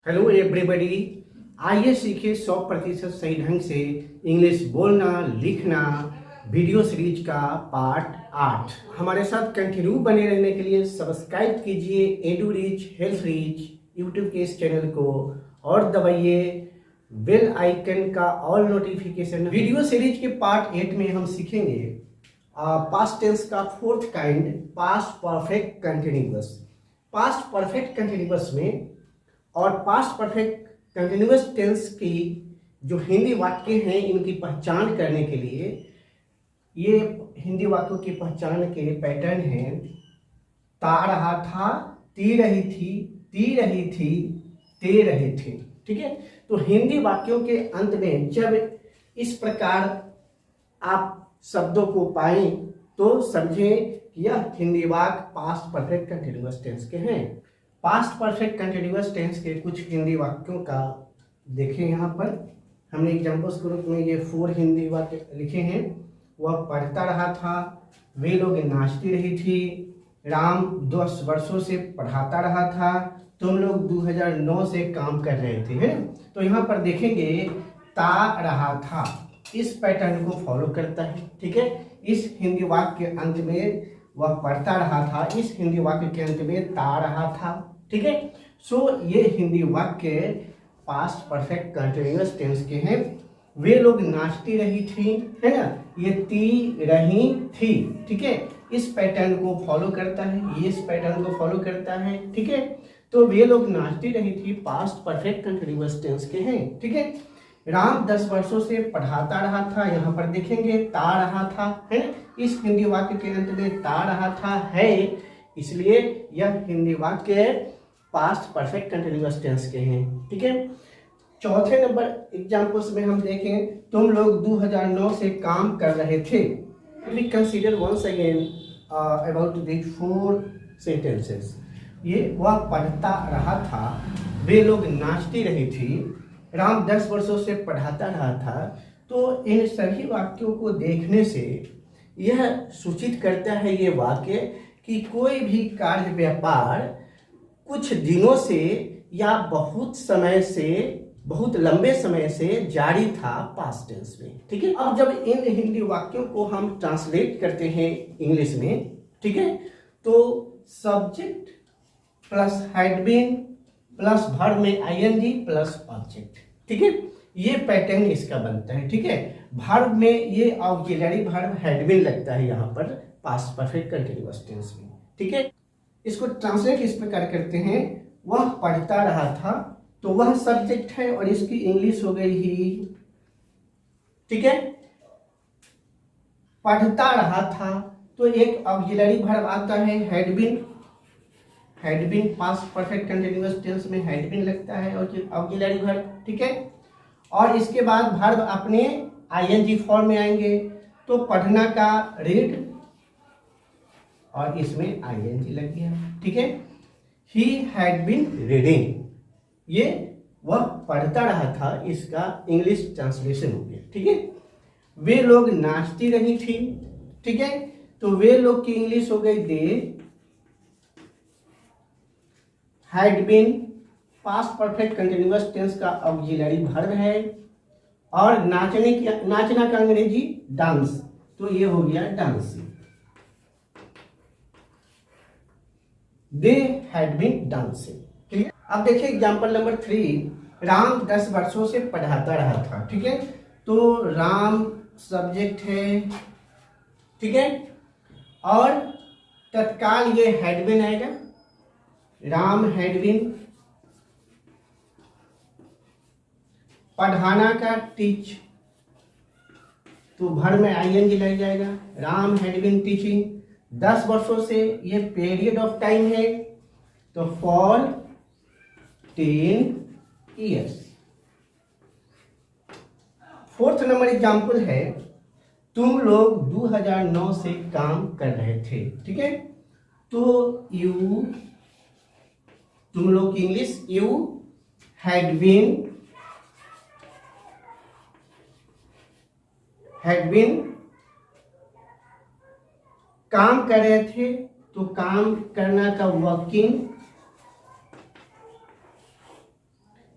Hello everybody. आइए सीखे 100% सही ढंग से इंग्लिश बोलना लिखना वीडियो सीरीज का पार्ट 8। हमारे साथ कंटिन्यू बने रहने के लिए सब्सक्राइब कीजिए edu rich health rich YouTube के इस चैनल को और दबाइए बेल आइकन का ऑल नोटिफिकेशन। वीडियो सीरीज के पार्ट 8 में हम सीखेंगे पास्ट टेंस का fourth kind past perfect continuous. Past perfect continuous में और पास्ट परफेक्ट कंटिन्यूअस टेंस की जो हिंदी वाक्य हैं इनकी पहचान करने के लिए ये हिंदी वाक्यों की पहचान के पैटर्न हैं। ता रहा था, ती रही थी, ती रही थी, ते रहे थे। ठीक है, तो हिंदी वाक्यों के अंत में जब इस प्रकार आप शब्दों को पाएं तो समझें कि यह हिंदी वाक्य पास्ट परफेक्ट कंटिन्यूअस टेंस के हैं। पास्ट परफेक्ट कंटिन्यूअस टेंस के कुछ हिंदी वाक्यों का देखें। यहाँ पर हमने एग्जाम्पल्स के रूप में ये 4 हिंदी वाक्य लिखे हैं। वह पढ़ता रहा था, वे लोग नाचती रही थी, राम 10 वर्षों से पढ़ाता रहा था, तुम लोग 2009 से काम कर रहे थे, है ना। तो यहाँ पर देखेंगे ता रहा था इस पैटर्न को फॉलो करता है। ठीक है, इस हिंदी वाक्य के अंत में वह पढ़ता रहा था, इस हिंदी वाक्य के अंत में ता रहा था। ठीक है, सो ये हिंदी वाक्य पास्ट परफेक्ट कंटिन्यूअस टेंस के हैं। वे लोग नाचती रही थी, है ना, ये ती रही थी। ठीक है, इस पैटर्न को फॉलो करता है, ये इस पैटर्न को फॉलो करता है। ठीक है, तो वे लोग नाचती रही थी पास्ट परफेक्ट कंटिन्यूअस टेंस के हैं। ठीक है, राम 10 वर्षों से पढ़ाता रहा था, यहाँ पर देखेंगे ता रहा था, है ना, इस हिंदी वाक्य के अंत में ता रहा था है, इसलिए यह हिंदी वाक्य पास्ट परफेक्ट कंटिन्यूअस टेंस के हैं। ठीक है, चौथे नंबर एग्जांपल्स में हम देखें तुम लोग 2009 से काम कर रहे थे। We consider once again about the 4 sentences. ये वह पढ़ता रहा था, वे लोग नाचती रही थी, राम 10 वर्षों से पढ़ाता रहा था। तो इन सभी वाक्यों को देखने से यह सूचित करता है ये वाक्य कि कोई भी कार्य व्यापार कुछ दिनों से या बहुत समय से, बहुत लंबे समय से जारी था पास्ट टेंस में। ठीक है, अब जब इन हिंदी वाक्यों को हम ट्रांसलेट करते हैं इंग्लिश में, ठीक है, तो subject plus had been plus verb में आईएनजी प्लस ऑब्जेक्ट। ठीक है, ये पैटर्न इसका बनता है। ठीक है, वर्ब में ये ऑक्सिलरी वर्ब हैड बीन लगता है यहाँ पर पास्ट परफेक्ट कंटिन्यूअस टेंस में। ठीक है, इसको ट्रांसलेट इस प्रकार करते हैं, वह पढ़ता रहा था, तो वह सब्जेक्ट है और इसकी इंग्लिश हो गई ही। ठीक है, पढ़ता रहा था तो एक ऑक्सिलरी वर्ब आता है had been. Had been past perfect continuous tense में हैड बीन लगता है और ऑक्सिलरी वर्ब। ठीक है, और इसके बाद वर्ब अपने आईएनजी फॉर्म में आएंगे, तो पढ़ना का रीड और इसमें आईएनजी लग गया। ठीक है, ही हैड बीन रीडिंग, ये वह पढ़ता रहा था, इसका इंग्लिश ट्रांसलेशन हो गया। ठीक है, वे लोग नाचती रही थी। ठीक है, तो वे लोग की इंग्लिश हो गई they had been past perfect continuous tense का ऑक्सिलरी वर्ब है, और नाचना का अंग्रेजी डांस, तो ये हो गया dancing. They had been dancing. ठीक है, अब देखिए एग्जाम्पल नंबर 3, राम 10 वर्षों से पढ़ाता रहा था। ठीक है, तो राम सब्जेक्ट है। ठीक है, और तत्काल ये हैड बीन आएगा, राम हैड बीन, पढ़ाना का टीच, तो भर में आईएनजी लग जाएगा, राम हैड बीन टीचिंग। 10 वर्षों से ये पीरियड ऑफ टाइम है, तो for 10 years। 4th number example है तुम लोग 2009 से काम कर रहे थे। ठीक है, तो यू, तुम लोग की इंग्लिश यू हैड बीन काम कर रहे थे, तो काम करना का वर्किंग,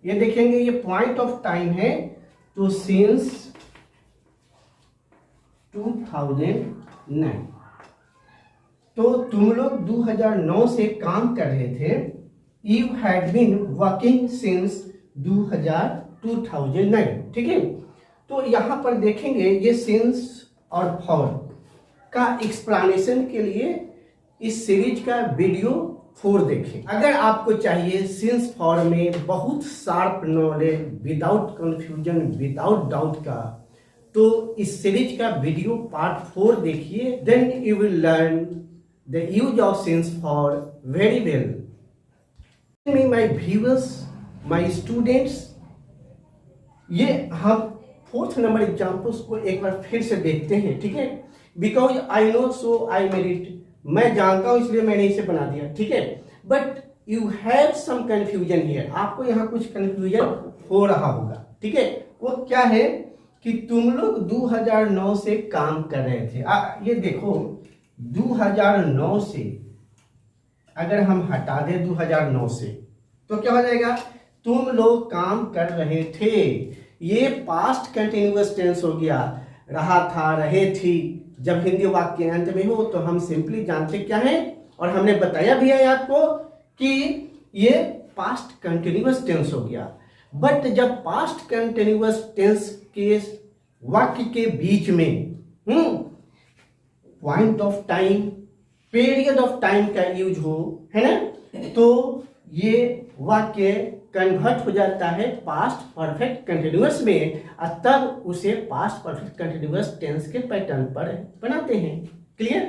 ये देखेंगे ये पॉइंट ऑफ टाइम है, तो सिंस 2009। तो तुम लोग 2009 से काम कर रहे थे। You had been working since 2009, ठीक है। तो यहाँ पर देखेंगे ये सिंस और फॉर का एक्सप्लेनेशन के लिए इस सीरीज का वीडियो 4 देखें। अगर आपको चाहिए सिंस फॉर में बहुत sharp knowledge without confusion without doubt का, तो इस सीरीज का वीडियो पार्ट 4 देखिए। Then you will learn the use of since for very well. My viewers, my students, ये हम 4th नंबर एग्जाम्पल्स को एक बार फिर से देखते हैं, ठीक है। Because I know so I made it, मैं जानता हूं इसलिए मैंने इसे बना दिया, ठीक है। But you have some confusion here, आपको यहाँ कुछ कंफ्यूजन हो रहा होगा, ठीक है। वो क्या है कि तुम लोग 2009 से काम कर रहे थे। ये देखो 2009 से अगर हम हटा दें 2009 से तो क्या हो जाएगा, तुम लोग काम कर रहे थे। ये पास्ट कंटिन्यूअस टेंस हो गया, रहा था, रहे थी। जब हिंदी वाक्य अंत में हो तो हम सिंपली जानते क्या है, और हमने बताया भी है आपको कि ये पास्ट कंटिन्यूअस टेंस हो गया। बट जब पास्ट कंटिन्यूअस टेंस के वाक्य के बीच में point of time, period of time का यूज हो, है ना, तो ये वाक्य कन्वर्ट हो जाता है पास्ट परफेक्ट कंटिन्यूअस में, तब उसे पास्ट परफेक्ट कंटिन्यूअस टेंस के पैटर्न पर बनाते हैं। क्लियर?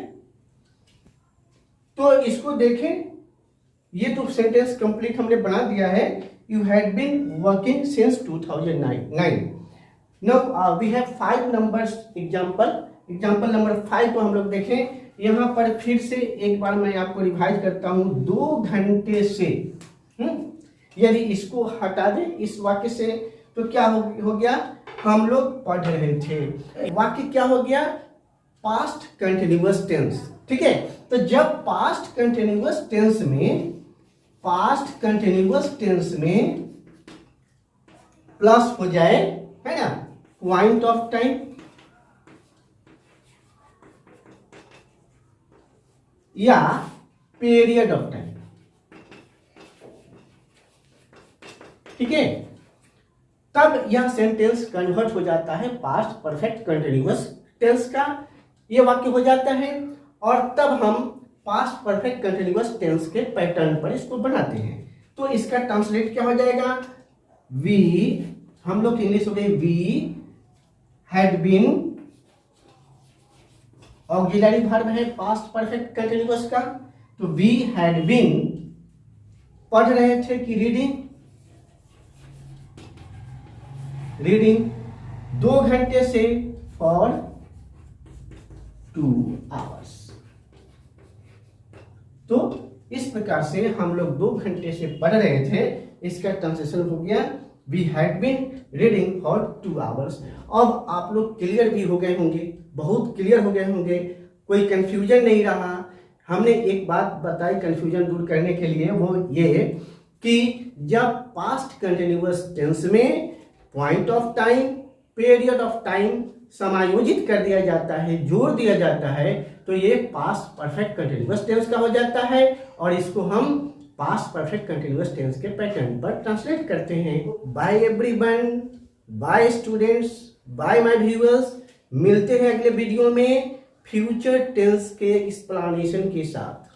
तो इसको देखें, ये तो सेंटेंस कंप्लीट हमने बना दिया है। You had been working since 2009। Now we have 5 numbers example number 5 को हम लोग देखें। यहाँ पर फिर से एक बार मैं आपको रिवाइज करता हूं। 2 घंटे से, यदि इसको हटा दें इस वाक्य से तो क्या हो गया, हम लोग पढ़ रहे थे। वाक्य क्या हो गया, पास्ट कंटिन्यूअस टेंस, ठीक है। तो जब पास्ट कंटिन्यूअस टेंस में प्लस हो जाए, है ना, पॉइंट ऑफ टाइम या पीरियड ऑफ टाइम, ठीक है, तब यह सेंटेंस कन्वर्ट हो जाता है पास्ट परफेक्ट कंटिन्यूअस टेंस का ये वाक्य हो जाता है, और तब हम पास्ट परफेक्ट कंटिन्यूअस टेंस के पैटर्न पर इसको बनाते हैं। तो इसका ट्रांसलेट क्या हो जाएगा, वी, हम लोग इंग्लिश हो गई, we had been, auxiliary verb है पास्ट परफेक्ट कंटिन्यूअस का, तो वी हैड बीन, पढ़ रहे थे कि रीडिंग 2 घंटे से फॉर 2 आवर्स। तो इस प्रकार से हम लोग 2 घंटे से पढ़ रहे थे, इसका ट्रांसलेशन हो गया we had been reading for 2 hours. अब आप लोग क्लियर भी हो गए होंगे, बहुत क्लियर हो गए होंगे, कोई कंफ्यूजन नहीं रहा। हमने एक बात बताई कंफ्यूजन दूर करने के लिए, वो ये कि जब पास्ट कंटिन्यूअस टेंस में point of time, period of time समायोजित कर दिया जाता है, जोड़ दिया जाता है, तो ये पास्ट परफेक्ट कंटिन्यूअस टेंस का हो जाता है, और इसको हम पास्ट परफेक्ट कंटिन्यूअस टेंस के पैटर्न पर ट्रांसलेट करते हैं। Bye everyone, bye students, bye my viewers, मिलते हैं अगले वीडियो में फ्यूचर टेंस के एक्सप्लेनेशन के साथ।